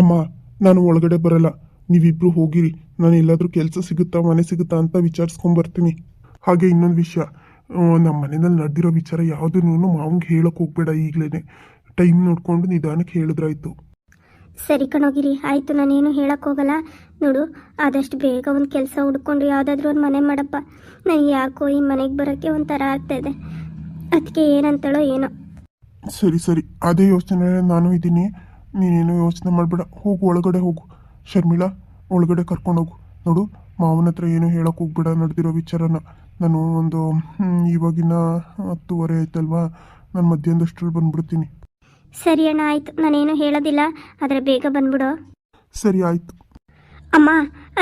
ಅಮ್ಮ, ನಾನು ಒಳಗಡೆ ಬರಲ್ಲ. ನೀವಿಬ್ರು ಹೋಗಿರಿ. ನಾನು ಎಲ್ಲಾದರೂ ಕೆಲಸ ಸಿಗುತ್ತಾ, ಮನೆ ಸಿಗುತ್ತಾ ಅಂತ ವಿಚಾರಿಸ್ಕೊಂಬರ್ತೀನಿ. ಹಾಗೆ ಇನ್ನೊಂದು ವಿಷಯ, ನಮ್ಮ ಮನೆಯಲ್ಲಿ ನಡೆದಿರೋ ವಿಚಾರ ಯಾವುದನ್ನು ಮಾವಂಗೆ ಹೇಳೋಕೆ ಹೋಗ್ಬೇಡ. ಈಗಲೇ ಟೈಮ್ ನೋಡ್ಕೊಂಡು ನಿಧಾನಕ್ಕೆ ಹೇಳಿದ್ರಾಯ್ತು. ಸರಿ ಕಣೋಗಿರಿ, ಆಯಿತು. ನಾನೇನು ಹೇಳೋಕ್ಕೋಗಲ್ಲ. ನೋಡು, ಆದಷ್ಟು ಬೇಗ ಒಂದು ಕೆಲಸ ಹುಡ್ಕೊಂಡು ಯಾವುದಾದ್ರೂ ಒಂದು ಮನೆ ಮಾಡಪ್ಪ. ನನಗೆ ಯಾಕೋ ಈ ಮನೆಗೆ ಬರೋಕ್ಕೆ ಒಂಥರ ಆಗ್ತಾಯಿದೆ. ಅದಕ್ಕೆ ಏನಂತಳೋ ಏನೋ. ಸರಿ ಸರಿ, ಅದೇ ಯೋಚನೆ ನಾನು ಇದ್ದೀನಿ. ನೀನೇನು ಯೋಚನೆ ಮಾಡಬೇಡ. ಹೋಗು, ಒಳಗಡೆ ಹೋಗು. ಶರ್ಮಿಳಾ, ಒಳಗಡೆ ಕರ್ಕೊಂಡೋಗು. ನೋಡು, ಮಾವನ ಹತ್ರ ಏನು ಹೇಳೋಕೆ ಹೋಗ್ಬೇಡ ನಡೆದಿರೋ ವಿಚಾರನ. ನಾನು ಒಂದು ಇವಾಗಿನ 10:30 ಆಯ್ತಲ್ವಾ, ನಾನು ಮಧ್ಯಾಹ್ನದಷ್ಟರಲ್ಲಿ ಬಂದ್ಬಿಡ್ತೀನಿ. ಸರಿ ಅಣ್ಣ, ಆಯಿತು. ನಾನೇನು ಹೇಳೋದಿಲ್ಲ, ಆದರೆ ಬೇಗ ಬಂದ್ಬಿಡು. ಸರಿ, ಆಯಿತು. ಅಮ್ಮ,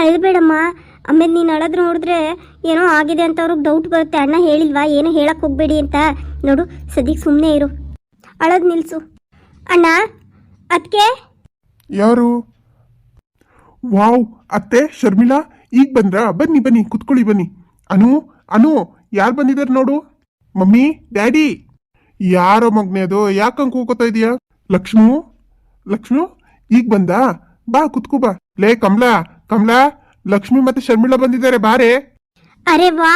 ಅಳ್ಬೇಡಮ್ಮ. ಆಮೇಲೆ ನೀನು ಅಳೋದು ನೋಡಿದ್ರೆ ಏನೋ ಆಗಿದೆ ಅಂತ ಅವ್ರಿಗೆ ಡೌಟ್ ಬರುತ್ತೆ. ಅಣ್ಣ ಹೇಳಿಲ್ವಾ ಏನು ಹೇಳಕ್ಕೆ ಹೋಗಬೇಡಿ ಅಂತ? ನೋಡು, ಸದ್ಯಕ್ಕೆ ಸುಮ್ಮನೆ ಇರು, ಅಳೋದು ನಿಲ್ಲಿಸು. ಅಣ್ಣ, ಅದಕ್ಕೆ ಯಾರು? ವಾವ್, ಅತ್ತೆ ಶರ್ಮಿಳಾ, ಈಗ ಬಂದ್ರಾ? ಬನ್ನಿ ಬನ್ನಿ, ಕುತ್ಕೊಳ್ಳಿ, ಬನ್ನಿ. ಅನು ಅನು, ಯಾರು ಬಂದಿದ್ದಾರೆ ನೋಡು. Mummy, daddy. ಯಾರೋ ಮಗ್ನೆ ಅದು, ಯಾಕಂಗೆ ಕೂಕೋತಾ ಇದೀಯಾ? ಲಕ್ಷ್ಮು, ಲಕ್ಷ್ಮು, ಈಗ ಬಂದಾ? ಬಾ, ಕುತ್ಕೋ ಬಾ. ಲೇ ಕಮಲಾ, ಕಮಲಾ, ಲಕ್ಷ್ಮಿ ಮತ್ತೆ ಶರ್ಮಿಳಾ ಬಂದಿದ್ದಾರೆ, ಬಾರೆ. ಅರೆ ವಾ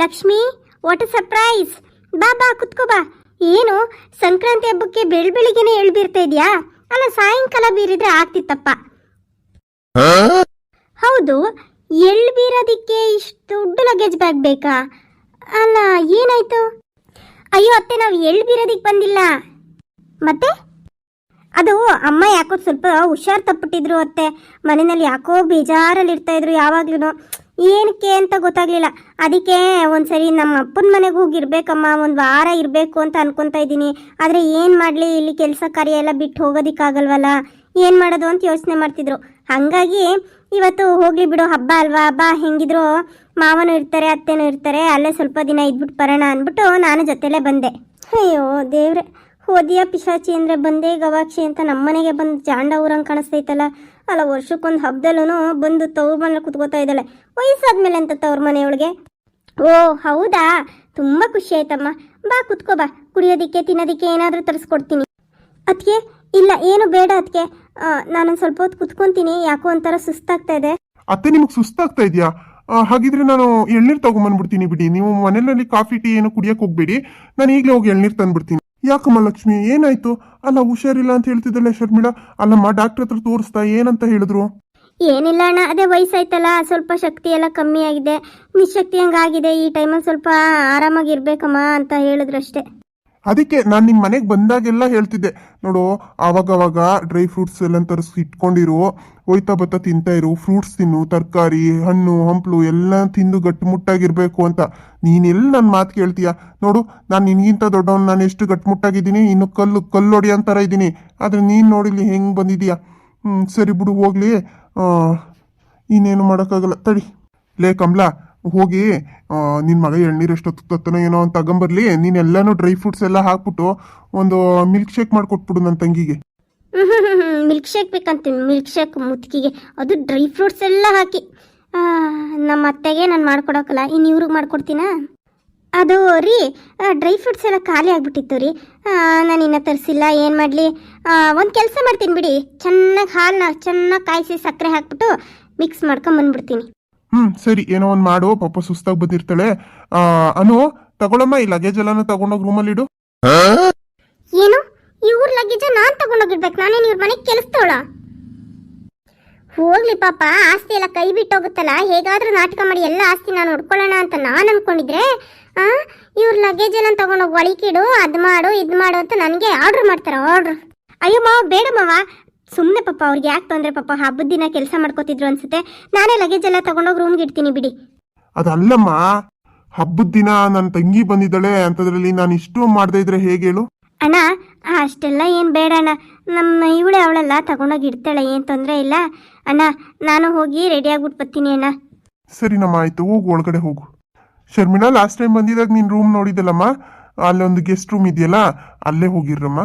ಲಕ್ಷ್ಮಿ, ವಾಟ್ ಅ ಸರ್ಪ್ರೈಸ್. ಬಾ ಬಾ, ಕುತ್ಕೋ ಬಾ. ಏನು ಸಂಕ್ರಾಂತಿ ಹಬ್ಬಕ್ಕೆ ಬೆಳಿಗ್ಗೆನೆ ಬೀರ್ತಾ ಇದೆಯಾ? ಅಲ್ಲ, ಸಾಯಂಕಾಲ ಬೀರಿದ್ರೆ ಆಗ್ತಿತ್ತಪ್ಪ. ಹೌದು, ಬೀರೋದಿಕ್ಕೆ ಇಷ್ಟು ದೊಡ್ಡ ಲಗೇಜ್ ಬ್ಯಾಗ್ ಬೇಕಾ? ಅಲ್ಲ, ಏನಾಯ್ತು? ಅಯ್ಯೋ ಅತ್ತೆ, ನಾವು ಬೀರೋದಿಕ್ಕೆ ಬಂದಿಲ್ಲ. ಮತ್ತೆ ಅದು ಅಮ್ಮ ಯಾಕೋ ಸ್ವಲ್ಪ ಹುಷಾರು ತಪ್ಪಿಟ್ಟಿದ್ರು ಅತ್ತೆ. ಮನೆಯಲ್ಲಿ ಯಾಕೋ ಬೇಜಾರಲ್ಲಿ ಇರ್ತಾ ಇದ್ರು ಯಾವಾಗ್ಲೂ. ಏನಕ್ಕೆ ಅಂತ ಗೊತ್ತಾಗ್ಲಿಲ್ಲ. ಅದಕ್ಕೆ ಒಂದ್ಸರಿ ನಮ್ಮ ಅಪ್ಪನ ಮನೆಗೆ ಹೋಗಿರ್ಬೇಕಮ್ಮ, ಒಂದು ವಾರ ಇರಬೇಕು ಅಂತ ಅನ್ಕೊತಾ ಇದ್ದೀನಿ. ಆದರೆ ಏನು ಮಾಡಲಿ, ಇಲ್ಲಿ ಕೆಲಸ ಕಾರ್ಯ ಎಲ್ಲ ಬಿಟ್ಟು ಹೋಗೋದಿಕ್ಕಾಗಲ್ವಲ್ಲ, ಏನು ಮಾಡೋದು ಅಂತ ಯೋಚನೆ ಮಾಡ್ತಿದ್ರು. ಹಾಗಾಗಿ ಇವತ್ತು ಹೋಗ್ಲಿ ಬಿಡು, ಹಬ್ಬ ಅಲ್ವಾ, ಹಬ್ಬ ಹೆಂಗಿದ್ರು ಮಾವನು ಇರ್ತಾರೆ, ಅತ್ತೆನೂ ಇರ್ತಾರೆ, ಅಲ್ಲೇ ಸ್ವಲ್ಪ ದಿನ ಇದ್ಬಿಟ್ಟು ಬರೋಣ ಅಂದ್ಬಿಟ್ಟು ನಾನು ಜೊತೆಲೇ ಬಂದೆ. ಅಯ್ಯೋ ದೇವ್ರೆ, ಹೋದಿಯ ಪಿಶಾಚಿ ಅಂದರೆ ಬಂದೆ ಗವಾಕ್ಷಿ ಅಂತ ನಮ್ಮನೆಗೆ ಬಂದು ಜಾಂಡ ಊರಂಗೆ ಕಾಣಿಸ್ತೈತಲ್ಲ. ಅಲ್ಲ, ವರ್ಷಕ್ಕೊಂದು ಹಬ್ಬದಲ್ಲೂ ಬಂದು ತವ್ರ ಮನೇಲಿ ಕುತ್ಕೋತಾ ಇದ್ದಾಳೆ. ವಯಸ್ಸಾದ್ಮೇಲೆ ಅಂತ ತವ್ರ ಮನೆಯೊಳಗೆ. ಓ ಹೌದಾ, ತುಂಬ ಖುಷಿ ಆಯ್ತಮ್ಮ. ಬಾ ಕುತ್ಕೋ ಬಾ, ಕುಡಿಯೋದಿಕ್ಕೆ ತಿನ್ನೋದಿಕ್ಕೆ ಏನಾದರೂ ತರಿಸ್ಕೊಡ್ತೀನಿ. ಅದಕ್ಕೆ ಇಲ್ಲ, ಏನು ಬೇಡ ಅದಕ್ಕೆ, ನಾನೊಂದು ಸ್ವಲ್ಪ ಹೊತ್ತು ಕುತ್ಕೊಂತೀನಿ. ಯಾಕೋ ಒಂಥರ ಸುಸ್ತಾಗ್ತಾ ಇದೆ. ಅತ್ತೆ, ನಿಮಗೆ ಸುಸ್ತಾಗ್ತಾ ಇದೆಯಾ? ಹಾಗಿದ್ರೆ ನಾನು ಎಳ್ನೀರು ತಗೊಂಬಂದ್ಬಿಡ್ತೀನಿ ಬಿಡಿ. ನೀವು ಮನೆಯಲ್ಲಿ ಕಾಫಿ ಟೀ ಏನು ಕುಡಿಯಕ್ಕೆ ಹೋಗ್ಬೇಡಿ. ನಾನು ಈಗಲೇ ಹೋಗಿ ಎಳ್ನೀರು ತಂದ್ಬಿಡ್ತೀನಿ. ಯಾಕಮ್ಮ ಲಕ್ಷ್ಮಿ, ಏನಾಯ್ತು? ಅಲ್ಲ, ಹುಷಾರಿಲ್ಲ ಅಂತ ಹೇಳ್ತಿದ್ದಲ್ಲ ಶರ್ಮಿಳಾ. ಅಲ್ಲಮ್ಮ, ಡಾಕ್ಟರ್ ಹತ್ರ ತೋರಿಸ್ತಾ, ಏನಂತ ಹೇಳಿದ್ರು? ಏನಿಲ್ಲ ಅಣ್ಣ, ಅದೇ ವಯಸ್ಸಾಯ್ತಲ್ಲ, ಸ್ವಲ್ಪ ಶಕ್ತಿ ಎಲ್ಲ ಕಮ್ಮಿ ಆಗಿದೆ, ನಿಶಕ್ತಿ ಹಂಗಾಗಿದೆ. ಈ ಟೈಮಲ್ಲಿ ಸ್ವಲ್ಪ ಆರಾಮಾಗಿರ್ಬೇಕಮ್ಮ ಅಂತ ಹೇಳಿದ್ರಷ್ಟೇ. ಅದಕ್ಕೆ ನಾನು ನಿಮ್ಮ ಮನೆಗೆ ಬಂದಾಗೆಲ್ಲ ಹೇಳ್ತಿದ್ದೆ ನೋಡು, ಆವಾಗವಾಗ ಡ್ರೈ ಫ್ರೂಟ್ಸ್ ಎಲ್ಲ ತರಿಸಿ ಇಟ್ಕೊಂಡಿರು, ಹೋಯ್ತಾ ಬತ್ತಾ ತಿಂತಾ ಇರು, ಫ್ರೂಟ್ಸ್ ತಿನ್ನು, ತರಕಾರಿ, ಹಣ್ಣು ಹಂಪಲು ಎಲ್ಲ ತಿಂದು ಗಟ್ಟುಮುಟ್ಟಾಗಿರ್ಬೇಕು ಅಂತ. ನೀನೆಲ್ಲ ನನ್ನ ಮಾತು ಕೇಳ್ತೀಯ? ನೋಡು, ನಾನು ನಿನಗಿಂತ ದೊಡ್ಡವನು, ನಾನು ಎಷ್ಟು ಗಟ್ಟುಮುಟ್ಟಾಗಿದ್ದೀನಿ, ಇನ್ನು ಕಲ್ಲೊಡಿ ಅಂತಾರ ಇದ್ದೀನಿ. ಆದರೆ ನೀನು ನೋಡಿಲಿ ಹೆಂಗೆ ಬಂದಿದೀಯಾ. ಸರಿ ಬಿಡು, ಹೋಗ್ಲಿ. ಇನ್ನೇನು ಮಾಡೋಕ್ಕಾಗಲ್ಲ, ತಡಿ. ಲೇ ಕಮಲಾ, ಹೋಗಿ ನಿನ್ನ ಮಗ ಎಳ್ನೀರು ಎಷ್ಟೊತ್ತು ತತ್ತನೋ ಏನೋ ಅಂತ ತಗೊಂಬರ್ಲಿ. ನೀನೆಲ್ಲಾನು ಡ್ರೈ ಫ್ರೂಟ್ಸ್ ಎಲ್ಲ ಹಾಕ್ಬಿಟ್ಟು ಒಂದು ಮಿಲ್ಕ್ ಶೇಕ್ ಮಾಡಿಕೊಟ್ಬಿಡು ನನ್ನ ತಂಗಿಗೆ. ಮಿಲ್ಕ್ ಶೇಕ್ ಬೇಕಂತೀನಿ. ಮಿಲ್ಕ್ ಶೇಕ್ ಮುತ್ತಿಗೆ, ಅದು ಡ್ರೈ ಫ್ರೂಟ್ಸ್ ಎಲ್ಲ ಹಾಕಿ. ನಮ್ಮ ಅತ್ತೆಗೆ ನಾನು ಮಾಡ್ಕೊಡೋಕ್ಕಲ್ಲ, ಇನ್ನು ಇವ್ರಿಗೆ ಮಾಡ್ಕೊಡ್ತೀನಾ? ಅದು ರೀ, ಡ್ರೈ ಫ್ರೂಟ್ಸ್ ಎಲ್ಲ ಖಾಲಿ ಆಗಿಬಿಟ್ಟಿತ್ತು ರೀ. ನಾನು ಇನ್ನೂ ತರಿಸಿಲ್ಲ, ಏನು ಮಾಡಲಿ. ಒಂದು ಕೆಲಸ ಮಾಡ್ತೀನಿ ಬಿಡಿ, ಚೆನ್ನಾಗಿ ಹಾಲನ್ನ ಚೆನ್ನಾಗಿ ಕಾಯಿಸಿ ಸಕ್ಕರೆ ಹಾಕ್ಬಿಟ್ಟು ಮಿಕ್ಸ್ ಮಾಡ್ಕೊಂಬಂದ್ಬಿಡ್ತೀನಿ. ಸರಿ, ಏನೋ ಒಂದು ಮಾಡು. ಪಾಪ ಸುಸ್ತಾಗಿ ಬಂದಿರ್ತಾಳೆ. ಅನು, ತಗೊಳಮ್ಮ, ಈ ಲಗೇಜ್ ಎಲ್ಲಾನು ತಗೊಂಡೋಗಿ ರೂಮಲ್ಲಿ ಇಡು. ಏನು, ಇವ್ರ ಲಗೇಜ ನಾನು ತಗೊಂಡೋಗಿರ್ಬೇಕು? ನಾನೇನು ಇವ್ರ ಮನೆಗೆ ಕೆಲಸದವಳ? ಹೋಗ್ಲಿ ಪಾಪ, ಆಸ್ತಿ ಎಲ್ಲ ಕೈ ಬಿಟ್ಟೋಗುತ್ತಲ್ಲ. ಹೇಗಾದ್ರೂ ನಾಟಕ ಮಾಡಿ ಎಲ್ಲ ಆಸ್ತಿ ನಾನು ನೋಡ್ಕೊಳ್ಳೋಣ ಅಂತ ನಾನು ಅನ್ಕೊಂಡಿದ್ರೆ, ಇವ್ರ ಲಗೇಜ್ ಎಲ್ಲ ತಗೊಂಡೋಗಿ ಒಳಕಿಡು, ಅದು ಮಾಡು ಇದು ಮಾಡು ಅಂತ ನನಗೆ ಆರ್ಡ್ರ್ ಮಾಡ್ತಾರೆ. ಆರ್ಡ್ರ್? ಅಯ್ಯೋ ಮಾವ, ಬೇಡ ಮಾವ, ಸುಮ್ಮನೆ ಪಾಪ ಅವ್ರಿಗೆ ಯಾಕೆ ತೊಂದರೆ? ಪಾಪ ಹಬ್ಬದ ದಿನ ಕೆಲಸ ಮಾಡ್ಕೋತಿದ್ರು ಅನ್ಸುತ್ತೆ. ನಾನೇ ಲಗೇಜ್ ಎಲ್ಲ ತಗೊಂಡೋಗಿ ರೂಮ್ಗೆ ಇಡ್ತೀನಿ ಬಿಡಿ. ಅದಲ್ಲಮ್ಮ, ಹಬ್ಬದ ದಿನ ನನ್ನ ತಂಗಿ ಬಂದಿದ್ದಾಳೆ ಅಂತದ್ರಲ್ಲಿ ನಾನು ಇಷ್ಟು ಮಾಡದೇ ಇದ್ರೆ ಹೇಗೆ ಹೇಳು? ಅಣ್ಣ, ಅಷ್ಟೆಲ್ಲ ಏನು ಬೇಡ ಅಣ್ಣ, ನಮ್ಮ ಇವಳೆ ಅವಳೆಲ್ಲ ತಗೊಂಡೋಗಿ ಇಡ್ತಾಳೆ, ಏನು ತೊಂದರೆ ಇಲ್ಲ ಅಣ್ಣ. ನಾನು ಹೋಗಿ ರೆಡಿ ಆಗ್ಬಿಟ್ಟು ಬರ್ತೀನಿ ಅಣ್ಣ. ಸರಿನಮ್ಮ, ಆಯ್ತು, ಹೋಗು, ಒಳಗಡೆ ಹೋಗು. ಶರ್ಮಿಳಾ, ಲಾಸ್ಟ್ ಟೈಮ್ ಬಂದಿದಾಗ ನೀನು ರೂಮ್ ನೋಡಿದ್ದಲ್ಲಮ್ಮ, ಅಲ್ಲೊಂದು ಗೆಸ್ಟ್ ರೂಮ್ ಇದೆಯಲ್ಲ, ಅಲ್ಲೇ ಹೋಗಿರ್ರಮ್ಮ.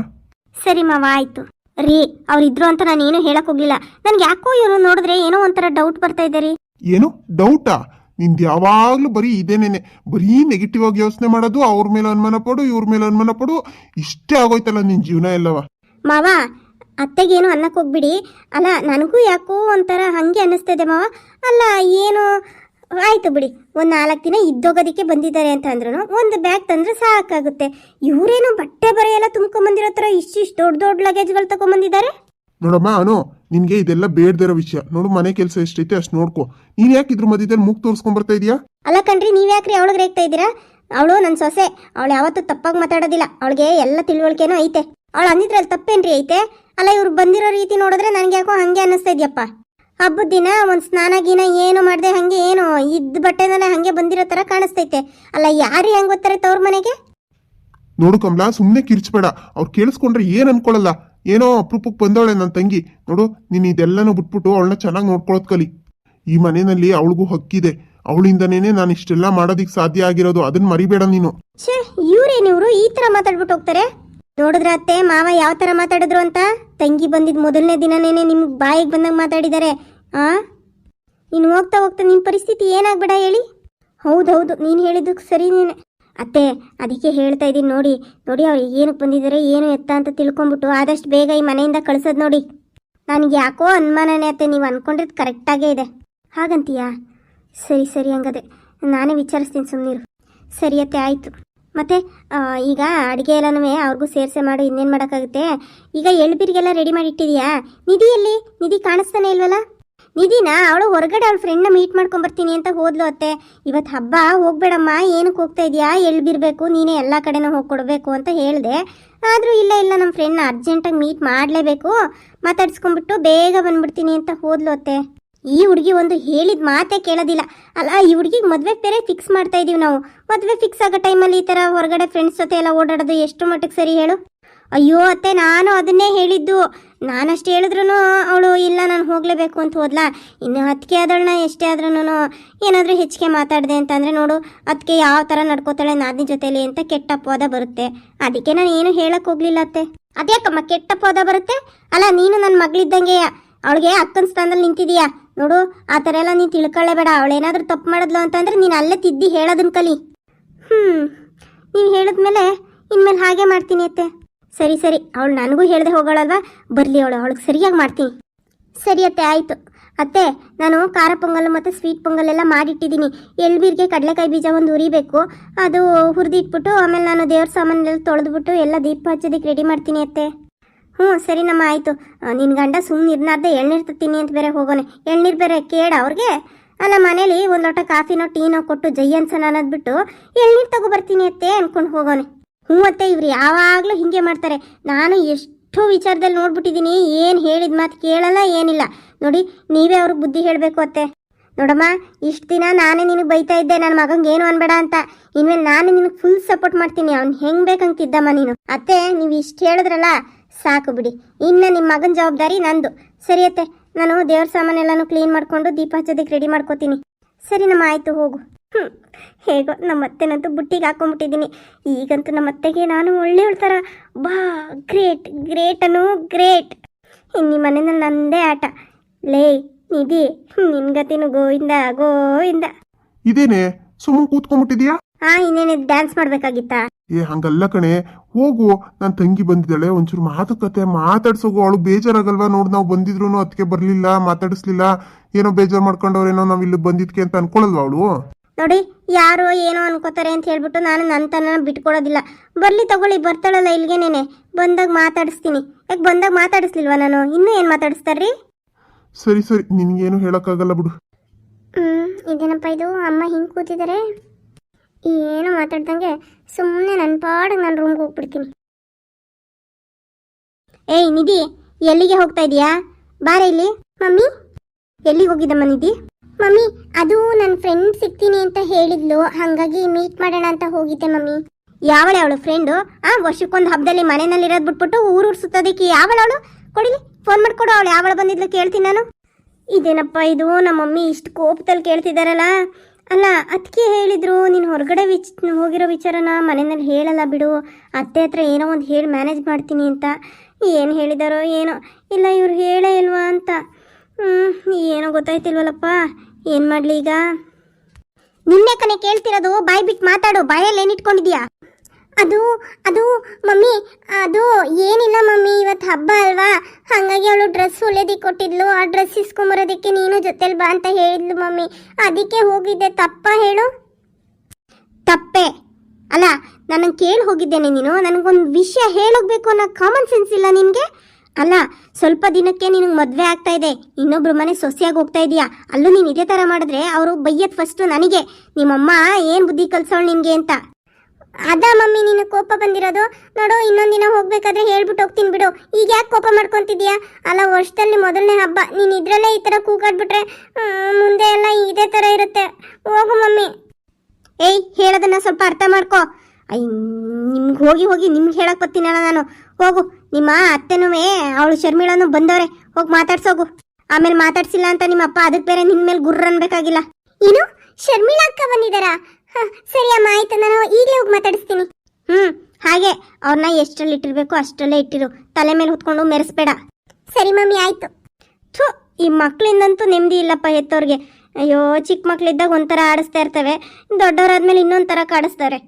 ಸರಿ ಮಾವ, ಆಯ್ತು ರೀ. ಅವ್ರಿದ್ರು ಅಂತ ನಾನು ಏನು ಹೇಳಕ್ ಹೋಗಿಲ್ಲ. ನನ್ಗೆ ಯಾಕೋ ಇವ್ರು ನೋಡಿದ್ರೆ ಏನೋ ಒಂಥರ ಡೌಟ್ ಬರ್ತಾ ಇದೆ ರೀ. ಏನು ಡೌಟಾ? ನಿಂದು ಯಾವಾಗ್ಲೂ ಬರೀ ಇದೇನೇನೆ, ಬರೀ ನೆಗೆಟಿವ್ ಆಗಿ ಯೋಚನೆ ಮಾಡೋದು, ಅವ್ರ ಮೇಲೆ ಅನುಮಾನ ಪಡು, ಇವ್ರ ಮೇಲೆ ಅನುಮಾನ ಪಡು, ಇಷ್ಟೇ ಆಗೋಯ್ತಲ್ಲ ನಿನ್ ಜೀವನ ಎಲ್ಲವ. ಮಾವ, ಅತ್ತೆಗೇನು ಅನ್ನಕ್ಕೆ ಹೋಗ್ಬಿಡಿ. ಅಲ್ಲ ನನಗೂ ಯಾಕೋ ಒಂಥರ ಹಾಗೆ ಅನ್ನಿಸ್ತಿದೆ ಮಾವ. ಅಲ್ಲ ಏನು ಆಯಿತು ಬಿಡಿ, ಒಂದು 4 ದಿನ ಇದ್ದೋಗೋದಕ್ಕೆ ಬಂದಿದ್ದಾರೆ ಅಂತ ಅಂದ್ರೂ ಒಂದು ಬ್ಯಾಗ್ ತಂದರೆ ಸಾಕಾಗುತ್ತೆ. ಇವರೇನು ಬಟ್ಟೆ ಬರೆ ಎಲ್ಲ ತುಂಬ್ಕೊಂಬಂದಿರೋ ಥರ ಇಷ್ಟಿಷ್ಟು ದೊಡ್ಡ ದೊಡ್ಡ ಲಗೇಜ್ಗಳು ತಗೊಂಬಂದಿದ್ದಾರೆ. ನೋಡಮ್ಮ ಅನು, ನಿನ್ಗೆ ಇದೆಲ್ಲ ಬೇಡದಿರೋ ವಿಷಯ. ನೋಡು, ಮನೆ ಕೆಲಸ ಎಷ್ಟೈತೆ ಅಷ್ಟು ನೋಡ್ಕೊ. ನೀನ್ ಯಾಕೆ ಇದ್ರ ಮಧ್ಯದಲ್ಲಿ ಮೂಗ್ ತೋರಿಸ್ಕೊಂಡ್ ಬರ್ತಾ ಇದೀಯಾ? ಅಲ್ಲ ಕಣ್ರಿ, ನೀವ್ಯಾಕ್ರಿ ಅವಳಿಗೆ ರೇಗ್ತಾ ಇದ್ದೀರಾ? ಅವಳು ನನ್ನ ಸೊಸೆ, ಅವಳು ಯಾವತ್ತೂ ತಪ್ಪಾಗಿ ಮಾತಾಡೋದಿಲ್ಲ. ಅವಳಿಗೆ ಎಲ್ಲ ತಿಳುವಳಿಕೆನೂ ಐತೆ. ಅವಳು ಅಂದಿದ್ರಲ್ಲಿ ತಪ್ಪೇನ್ರಿ ಐತೆ? ಅಲ್ಲ ಇವ್ರು ಬಂದಿರೋ ರೀತಿ ನೋಡಿದ್ರೆ ನನಗೆ ಯಾಕೋ ಹಂಗೆ ಅನ್ನಿಸ್ತಾ ಇದೆಯಪ್ಪ. ಹಬ್ಬದ ದಿನ ಒಂದು ಸ್ನಾನ ಗೀನ ಏನು ಮಾಡಿದೆ ಹಾಗೆ ಏನು ಇದ್ದ ಬಟ್ಟೆನಲ್ಲೇ ಹಾಗೆ ಬಂದಿರೋ ಥರ ಕಾಣಿಸ್ತೈತೆ. ಅಲ್ಲ ಯಾರು ಹೆಂಗೆ ಗೊತ್ತಾರೆ ತವ್ರ ಮನೆಗೆ? ನೋಡು ಕಮಲಾ, ಸುಮ್ಮನೆ ಕಿರ್ಚ್ಬೇಡ. ಅವ್ರು ಕೇಳಿಸ್ಕೊಂಡ್ರೆ ಏನ್ ಅನ್ಕೊಳಲ್ಲ. ಏನೋ ಅಪರೂಪಕ್ಕೆ ಬಂದವಳೆ ನನ್ನ ತಂಗಿ. ನೋಡು, ನೀನು ಇದೆಲ್ಲನೂ ಬಿಟ್ಬಿಟ್ಟು ಅವಳನ್ನ ಚೆನ್ನಾಗಿ ನೋಡ್ಕೊಳ್ಳೋದ್ ಕಲಿ. ಈ ಮನೆಯಲ್ಲಿ ಅವಳಿಗೂ ಹಕ್ಕಿದೆ. ಅವಳಿಂದನೇ ನಾನು ಇಷ್ಟೆಲ್ಲ ಮಾಡೋದಿಕ್ ಸಾಧ್ಯ ಆಗಿರೋದು. ಅದನ್ನ ಮರಿಬೇಡ ನೀನು. ಛೇ, ಇವ್ರೇನಿವ್ರು ಈ ಥರ ಮಾತಾಡ್ಬಿಟ್ಟು ಹೋಗ್ತಾರೆ? ನೋಡಿದ್ರ ಅತ್ತೆ ಮಾವ ಯಾವ ಥರ ಮಾತಾಡಿದ್ರು ಅಂತ? ತಂಗಿ ಬಂದಿದ್ ಮೊದಲನೇ ದಿನನೇನೆ ನಿಮ್ಗೆ ಬಾಯಿಗೆ ಬಂದಾಗ ಮಾತಾಡಿದ್ದಾರೆ. ಇನ್ನು ಹೋಗ್ತಾ ಹೋಗ್ತಾ ನಿಮ್ಮ ಪರಿಸ್ಥಿತಿ ಏನಾಗ್ಬೇಡ ಹೇಳಿ. ಹೌದೌದು, ನೀನು ಹೇಳಿದ್ದಕ್ಕೆ ಸರಿ. ನೀನೆ ಅತ್ತೆ, ಅದಕ್ಕೆ ಹೇಳ್ತಾ ಇದ್ದೀನಿ ನೋಡಿ. ಅವ್ರಿಗೆ ಏನಕ್ಕೆ ಬಂದಿದ್ದಾರೆ ಏನು ಎತ್ತ ಅಂತ ತಿಳ್ಕೊಂಬಿಟ್ಟು ಆದಷ್ಟು ಬೇಗ ಈ ಮನೆಯಿಂದ ಕಳ್ಸೋದು ನೋಡಿ. ನನಗೆ ಯಾಕೋ ಅನುಮಾನನೇ ಅತ್ತೆ, ನೀವು ಅಂದ್ಕೊಂಡಿದ್ದು ಕರೆಕ್ಟಾಗೇ ಇದೆ. ಹಾಗಂತೀಯಾ? ಸರಿ ಹಂಗದೆ ನಾನೇ ವಿಚಾರಿಸ್ತೀನಿ, ಸುಮ್ಮನಿರು. ಸರಿ ಅತ್ತೆ, ಆಯಿತು. ಮತ್ತು ಈಗ ಅಡುಗೆ ಎಲ್ಲನೂ ಅವ್ರಿಗೂ ಸೇರಿಸೆ ಮಾಡು. ಇನ್ನೇನು ಮಾಡೋಕ್ಕಾಗುತ್ತೆ? ಈಗ ಎಳ್ಬೀರಿಗೆಲ್ಲ ರೆಡಿ ಮಾಡಿ ಇಟ್ಟಿದೆಯಾ? ನಿಧಿ ಕಾಣಿಸ್ತಾನೆ ಇಲ್ವಲ್ಲ? ನಿಧಿನ ಅವಳು ಹೊರಗಡೆ ಅವಳ ಫ್ರೆಂಡ್ನ ಮೀಟ್ ಮಾಡ್ಕೊಂಬರ್ತೀನಿ ಅಂತ ಹೋದ್ಲು ಅತ್ತೆ. ಇವತ್ತು ಹಬ್ಬ, ಹೋಗ್ಬೇಡಮ್ಮ, ಏನಕ್ಕೆ ಹೋಗ್ತಾ ಇದೆಯಾ? ಎಳ್ಬಿರ್ಬೇಕು, ನೀನೇ ಎಲ್ಲ ಕಡೆನೂ ಹೋಗ್ಕೊಡ್ಬೇಕು ಅಂತ ಹೇಳಿದೆ. ಆದರೂ ಇಲ್ಲ ನಮ್ಮ ಫ್ರೆಂಡ್ನ ಅರ್ಜೆಂಟಾಗಿ ಮೀಟ್ ಮಾಡಲೇಬೇಕು, ಮಾತಾಡ್ಸ್ಕೊಂಡ್ಬಿಟ್ಟು ಬೇಗ ಬಂದ್ಬಿಡ್ತೀನಿ ಅಂತ ಹೋದ್ಲು ಅತ್ತೆ. ಈ ಹುಡುಗಿ ಒಂದು ಹೇಳಿದ ಮಾತೇ ಕೇಳೋದಿಲ್ಲ. ಅಲ್ಲ, ಈ ಹುಡುಗಿಗೆ ಮದುವೆ ಬೇರೆ ಫಿಕ್ಸ್ ಮಾಡ್ತಾ ಇದೀವಿ ನಾವು. ಮದುವೆ ಫಿಕ್ಸ್ ಆಗೋ ಟೈಮಲ್ಲಿ ಈ ಥರ ಹೊರಗಡೆ ಫ್ರೆಂಡ್ಸ್ ಜೊತೆ ಎಲ್ಲ ಓಡಾಡೋದು ಎಷ್ಟು ಮಟ್ಟಿಗೆ ಸರಿ ಹೇಳು? ಅಯ್ಯೋ ಅತ್ತೆ, ನಾನು ಅದನ್ನೇ ಹೇಳಿದ್ದು. ನಾನಷ್ಟು ಹೇಳಿದ್ರು ಅವಳು ಇಲ್ಲ ನಾನು ಹೋಗಲೇಬೇಕು ಅಂತ ಹೋದ್ಲಾ. ಇನ್ನು ಅದಕ್ಕೆ ಆದಳನ್ನ ಎಷ್ಟೇ ಆದ್ರೂ ಏನಾದರೂ ಹೆಚ್ಚಿಗೆ ಮಾತಾಡಿದೆ ಅಂತಂದರೆ ನೋಡು, ಅದಕ್ಕೆ ಯಾವ ಥರ ನಡ್ಕೋತಾಳೆ ನಾದಿನ ಜೊತೆಲಿ ಅಂತ ಕೆಟ್ಟ ಅಪವಾದ ಬರುತ್ತೆ. ಅದಕ್ಕೆ ನಾನು ಏನು ಹೇಳಕ್ಕೆ ಹೋಗಲಿಲ್ಲ ಅತ್ತೆ. ಅದ್ಯಾಕಮ್ಮ ಕೆಟ್ಟ ಅಪವಾದ ಬರುತ್ತೆ? ಅಲ್ಲ, ನೀನು ನನ್ನ ಮಗಳಿದ್ದಂಗೆ ಅವಳಿಗೆ ಅಕ್ಕನ ಸ್ಥಾನದಲ್ಲಿ ನಿಂತಿದೀಯಾ ನೋಡು. ಆ ಥರ ಎಲ್ಲ ನೀನು ತಿಳ್ಕೊಳ್ಳೇಬೇಡ. ಅವಳೇನಾದರೂ ತಪ್ಪು ಮಾಡಿದ್ಲು ಅಂತಂದರೆ ನೀನು ಅಲ್ಲೇ ತಿದ್ದಿ ಹೇಳೋದನ್ನ ಕಲಿ. ನೀವು ಹೇಳಿದ್ಮೇಲೆ ಇನ್ಮೇಲೆ ಹಾಗೆ ಮಾಡ್ತೀನಿ ಅತ್ತೆ. ಸರಿ ಅವಳು ನನಗೂ ಹೇಳ್ದೆ ಹೋಗೋಳಲ್ವಾ, ಬರಲಿ ಅವಳಿಗೆ ಸರಿಯಾಗಿ ಮಾಡ್ತೀನಿ. ಸರಿ ಅತ್ತೆ, ಆಯಿತು. ಅತ್ತೆ, ನಾನು ಖಾರ ಪೊಂಗಲ್ ಮತ್ತು ಸ್ವೀಟ್ ಪೊಂಗಲ್ ಎಲ್ಲ ಮಾಡಿಟ್ಟಿದ್ದೀನಿ. ಎಳ್ಬೀರಿಗೆ ಕಡಲೆಕಾಯಿ ಬೀಜ ಒಂದು ಹುರಿಬೇಕು, ಅದು ಹುರಿದಿಟ್ಬಿಟ್ಟು ಆಮೇಲೆ ನಾನು ದೇವ್ರ ಸಾಮಾನೆಲ್ಲ ತೊಳೆದ್ಬಿಟ್ಟು ಎಲ್ಲ ದೀಪ ಹಚ್ಚೋದಕ್ಕೆ ರೆಡಿ ಮಾಡ್ತೀನಿ ಅತ್ತೆ. ಸರಿನಮ್ಮ, ಆಯಿತು. ನಿನ್ನ ಗಂಡ ಸುಮ್ಮನೆ ಇರ್ನಾರ್ದೆ ಎಳ್ನೀರು ತತ್ತೀನಿ ಅಂತ ಬೇರೆ ಹೋಗೋನೆ. ಎಳ್ನೀರು ಬೇರೆ ಕೇಡ ಅವ್ರಿಗೆ. ಅಲ್ಲ, ಮನೇಲಿ ಒಂದು ಲೋಟ ಕಾಫಿನೋ ಟೀನೋ ಕೊಟ್ಟು ಜೈ ಅನ್ಸನ ಅನ್ನೋದ್ಬಿಟ್ಟು ಎಳ್ನೀರು ತಗೊಬರ್ತೀನಿ ಅತ್ತೆ ಅನ್ಕೊಂಡು ಹೋಗೋನೆ. ಅತ್ತೆ, ಇವ್ರು ಯಾವಾಗಲೂ ಹಿಂಗೆ ಮಾಡ್ತಾರೆ. ನಾನು ಎಷ್ಟು ವಿಚಾರದಲ್ಲಿ ನೋಡ್ಬಿಟ್ಟಿದ್ದೀನಿ, ಏನು ಹೇಳಿದ ಮಾತು ಕೇಳಲ್ಲ, ಏನಿಲ್ಲ. ನೋಡಿ, ನೀವೇ ಅವ್ರಿಗೆ ಬುದ್ಧಿ ಹೇಳಬೇಕು ಅತ್ತೆ. ನೋಡಮ್ಮ, ಇಷ್ಟು ದಿನ ನಾನೇ ನಿನಗೆ ಬೈತಾ ಇದ್ದೆ ನನ್ನ ಮಗಂಗೆ ಏನು ಅನ್ಬೇಡ ಅಂತ. ಇನ್ಮೇಲೆ ನಾನು ನಿನಗೆ ಫುಲ್ ಸಪೋರ್ಟ್ ಮಾಡ್ತೀನಿ. ಅವ್ನು ಹೆಂಗೆ ಬೇಕಂತಿದ್ದಮ್ಮ ನೀನು. ಅತ್ತೆ, ನೀವು ಇಷ್ಟು ಹೇಳಿದ್ರಲ್ಲ, ಸಾಕು ಬಿಡಿ. ಇನ್ನು ನಿಮ್ಮ ಮಗನ ಜವಾಬ್ದಾರಿ ನಂದು. ಸರಿ ಅತ್ತೆ, ನಾನು ದೇವ್ರ ಸಾಮಾನೆಲ್ಲನೂ ಕ್ಲೀನ್ ಮಾಡಿಕೊಂಡು ದೀಪ ಹಚ್ಚೋದಕ್ಕೆ ರೆಡಿ ಮಾಡ್ಕೋತೀನಿ. ಸರಿನಮ್ಮ, ಆಯಿತು, ಹೋಗು. ಹೇಗೋ ನಮ್ಮ ಅತ್ತೆನಂತೂ ಬುಟ್ಟಿಗೆ ಹಾಕೊಂಡ್ಬಿಟ್ಟಿದ್ದೀನಿ. ಈಗಂತೂ ನಮ್ಮ ಅತ್ತೆಗೆ ನಾನು ಒಳ್ಳೆಯವಳ ಥರ ಬಾ ಗ್ರೇಟ್ ಅನು ಗ್ರೇಟ್. ಇನ್ನು ಮನೆಯಲ್ಲಿ ನಂದೇ ಆಟ. ಲೇ ನಿಧಿ, ನಿನ್ಗತಿನು ಗೋವಿಂದ. ಇದೇನೆ ಸುಮ್ಮನೆ ಕೂತ್ಕೊಂಡ್ಬಿಟ್ಟಿದ್ಯಾ? ಇನ್ನೇನೆ ಡ್ಯಾನ್ಸ್ ಮಾಡ್ಬೇಕಾಗಿತ್ತಾ? ಹಂಗಲ್ಲ ಕಣೆ, ಹೋಗು. ನನ್ನ ತಂಗಿ ಬಂದಿದ್ದಾಳೆ, ಒಂಚೂರು ಮಾತುಕತೆ ಮಾತಾಡ್ಸೋಗು. ಅವಳು ಬೇಜಾರಾಗಲ್ವಾ? ನೋಡು, ನಾವು ಬಂದಿದ್ರು ಅದಕ್ಕೆ ಬರ್ಲಿಲ್ಲ, ಮಾತಾಡಿಸ್ಲಿಲ್ಲ, ಏನೋ ಬೇಜಾರು ಮಾಡ್ಕೊಂಡವ್ರೇನೋ ನಾವು ಇಲ್ಲಿ ಬಂದಿದ್ಕೆ ಅಂತ ಅನ್ಕೊಳಲ್ವಾ ಅವಳು? ನೋಡಿ, ಯಾರೋ ಏನೋ ಅನ್ಕೋತಾರೆ ಅಂತ ಹೇಳ್ಬಿಟ್ಟು ನಾನು ನನ್ನ ತನ ಬಿಟ್ಕೊಡೋದಿಲ್ಲ. ಬರ್ಲಿ ತಗೊಳ್ಳಿ, ಬರ್ತಾಳಲ್ಲ ಇಲ್ಗೇನೇನೆ, ಬಂದಾಗ ಮಾತಾಡಿಸ್ತೀನಿ. ಯಾಕೆ ಬಂದಾಗ ಮಾತಾಡಿಸ್ಲಿಲ್ವಾ ನಾನು? ಇನ್ನೂ ಏನು ಮಾತಾಡಿಸ್ತಾರ್ರಿ? ಸರಿ ನಿನ್ಗೇನು ಹೇಳಕ್ಕಾಗಲ್ಲ ಬಿಡು. ಇದೇನಪ್ಪ ಇದು? ಅಮ್ಮ ಹಿಂಗೆ ಕೂತಿದ್ದಾರೆ, ಏನೋ ಮಾತಾಡ್ದಂಗೆ. ಸುಮ್ಮನೆ ನನ್ನ ಪಾಡಿಗೆ ನಾನು ರೂಮ್ಗೆ ಹೋಗ್ಬಿಡ್ತೀನಿ. ಏಯ್ ನಿಧಿ, ಎಲ್ಲಿಗೆ ಹೋಗ್ತಾ ಇದೀಯಾ? ಬಾರ ಇಲ್ಲಿ. ಮಮ್ಮಿ, ಎಲ್ಲಿಗೆ ಹೋಗಿದ್ದಮ್ಮ ನಿಧಿ? ಮಮ್ಮಿ, ಅದು ನನ್ನ ಫ್ರೆಂಡ್ ಸಿಗ್ತೀನಿ ಅಂತ ಹೇಳಿದ್ಲು, ಹಾಗಾಗಿ ಮೀಟ್ ಮಾಡೋಣ ಅಂತ ಹೋಗಿದ್ದೆ ಮಮ್ಮಿ. ಅವಳು ಫ್ರೆಂಡು? ವರ್ಷಕ್ಕೊಂದು ಹಬ್ಬದಲ್ಲಿ ಮನೆಯಲ್ಲಿರೋದು ಬಿಟ್ಬಿಟ್ಟು ಊರು ಸುತ್ತೋದಕ್ಕೆ ಯಾವಳವಳು? ಕೊಡಿಲಿ, ಫೋನ್ ಮಾಡಿಕೊಡು. ಅವಳು ಯಾವಳು ಬಂದಿದ್ಲು ಕೇಳ್ತೀನಿ ನಾನು. ಇದೇನಪ್ಪ ಇದು? ನಮ್ಮ ಮಮ್ಮಿ ಇಷ್ಟು ಕೋಪದಲ್ಲಿ ಕೇಳ್ತಿದ್ದಾರಲ್ಲ. ಅಲ್ಲ, ಅದಕ್ಕೆ ಹೇಳಿದ್ರು ನೀನು ಹೊರಗಡೆ ಹೋಗಿರೋ ವಿಚಾರನ ಮನೆಯಲ್ಲಿ ಹೇಳಲ್ಲ ಬಿಡು, ಅತ್ತೆ ಹತ್ರ ಏನೋ ಒಂದು ಹೇಳಿ ಮ್ಯಾನೇಜ್ ಮಾಡ್ತೀನಿ ಅಂತ. ಏನು ಹೇಳಿದಾರೋ ಏನೋ, ಇಲ್ಲ ಇವ್ರು ಹೇಳೇ ಇಲ್ವಾ ಅಂತ. ಏನೋ ಗೊತ್ತಾಯ್ತಿಲ್ವಲ್ಲಪ್ಪ, ಏನು ಮಾಡಲಿ ಈಗ? ನಿನ್ನೆ ಕನೆ ಕೇಳ್ತಿರೋದು, ಬಾಯಿ ಬಿಟ್ಟು ಮಾತಾಡು. ಬಾಯಲ್ಲಿ ಏನಿಟ್ಕೊಂಡಿದ್ಯಾ? ಅದು ಅದು ಮಮ್ಮಿ, ಅದು ಏನಿಲ್ಲ ಮಮ್ಮಿ, ಇವತ್ತು ಹಬ್ಬ ಅಲ್ವಾ, ಹಾಗಾಗಿ ಅವಳು ಡ್ರೆಸ್ ಹೊಲಿಯೋದಕ್ಕೆ ಕೊಟ್ಟಿದ್ಲು. ಆ ಡ್ರೆಸ್ ಇಸ್ಕೊಂಬರೋದಕ್ಕೆ ನೀನು ಜೊತೆಲಿ ಬಾ ಅಂತ ಹೇಳಿದ್ಲು ಮಮ್ಮಿ, ಅದಕ್ಕೆ ಹೋಗಿದ್ದೆ. ತಪ್ಪ ಹೇಳು? ತಪ್ಪೆ ಅಲ್ಲ, ನನಗೆ ಕೇಳಿ ಹೋಗಿದ್ದೇನೆ ನೀನು. ನನಗೊಂದು ವಿಷಯ ಹೇಳೋಗ್ಬೇಕು ಅನ್ನೋ ಕಾಮನ್ ಸೆನ್ಸ್ ಇಲ್ಲ ನಿನಗೆ? ಅಲ್ಲ, ಸ್ವಲ್ಪ ದಿನಕ್ಕೆ ನಿನಗೆ ಮದುವೆ ಆಗ್ತಾ ಇದೆ, ಇನ್ನೊಬ್ರು ಮನೆ ಸೊಸೆಯಾಗಿ ಹೋಗ್ತಾ ಇದೀಯಾ. ಅಲ್ಲೂ ನೀನು ಇದೇ ಥರ ಮಾಡಿದ್ರೆ ಅವರು ಬೈಯತ್ ಫಸ್ಟು ನನಗೆ. ನಿಮ್ಮಮ್ಮ ಏನು ಬುದ್ಧಿ ಕಲ್ಸೋಳು ನಿನಗೆ ಅಂತ. ಅದ ಮಮ್ಮಿ ನಿನ್ನ ಕೋಪ ಬಂದಿರೋದು. ನೋಡು, ಇನ್ನೊಂದಿನ ಹೋಗ್ಬೇಕಾದ್ರೆ ಹೇಳ್ಬಿಟ್ಟು ಹೋಗ್ತೀನಿ ಬಿಡು. ಈಗ ಯಾಕೆ ಕೋಪ ಮಾಡ್ಕೊತಿದ್ಯಾ? ಅಲ್ಲ, ವರ್ಷದಲ್ಲಿ ಮೊದಲನೇ ಹಬ್ಬ, ನೀನು ಇದ್ರಲ್ಲೇ ಈ ಥರ ಕೂಗಾಡ್ಬಿಟ್ರೆ ಮುಂದೆ ಎಲ್ಲ ಇದೇ ಥರ ಇರುತ್ತೆ. ಹೋಗು ಮಮ್ಮಿ. ಏಯ್, ಹೇಳೋದನ್ನ ಸ್ವಲ್ಪ ಅರ್ಥ ಮಾಡ್ಕೋ. ನಿಮ್ಗೆ ಹೋಗಿ ಹೋಗಿ ನಿಮ್ಗೆ ಹೇಳಕ್ ಬರ್ತೀನಲ್ಲ ನಾನು. ಹೋಗು, ನಿಮ್ಮ ಅತ್ತೆನೂ ಅವಳು ಶರ್ಮಿಳನು ಬಂದವ್ರೆ, ಹೋಗಿ ಮಾತಾಡ್ಸೋಗು. ಆಮೇಲೆ ಮಾತಾಡ್ಸಿಲ್ಲ ಅಂತ ನಿಮ್ಮ ಅಪ್ಪ ಅದಕ್ಕೆ ಬೇರೆ ನಿನ್ನ ಮೇಲೆ ಗುರ್ರ ಅನ್ಬೇಕಾಗಿಲ್ಲ. ಏನು, ಶರ್ಮಿಳಾ ಅಕ್ಕ ಬಂದಿದ್ದಾರಾ? ಸರಿ ಅಮ್ಮ, ಆಯ್ತು, ನಾನು ಈಗಲೇ ಹೋಗಿ ಮಾತಾಡಿಸ್ತೀನಿ. ಹಾಗೆ ಅವ್ರನ್ನ ಎಷ್ಟರಲ್ಲಿ ಇಟ್ಟಿರ್ಬೇಕು ಅಷ್ಟರಲ್ಲೇ ಇಟ್ಟಿರು, ತಲೆ ಮೇಲೆ ಹೊತ್ಕೊಂಡು ಮೆರೆಸ್ಬೇಡ. ಸರಿ ಮಮ್ಮಿ, ಆಯ್ತು. ಥೂ, ಈ ಮಕ್ಳಿಂದಂತೂ ನೆಮ್ಮದಿ ಇಲ್ಲಪ್ಪ ಹೆತ್ತವ್ರಿಗೆ. ಅಯ್ಯೋ, ಚಿಕ್ಕ ಮಕ್ಳಿದ್ದಾಗ ಒಂಥರ ಆಡಿಸ್ತಾ ಇರ್ತವೆ, ದೊಡ್ಡವರಾದ್ಮೇಲೆ ಇನ್ನೊಂದು ಥರ ಕಾಡಿಸ್ತಾರೆ.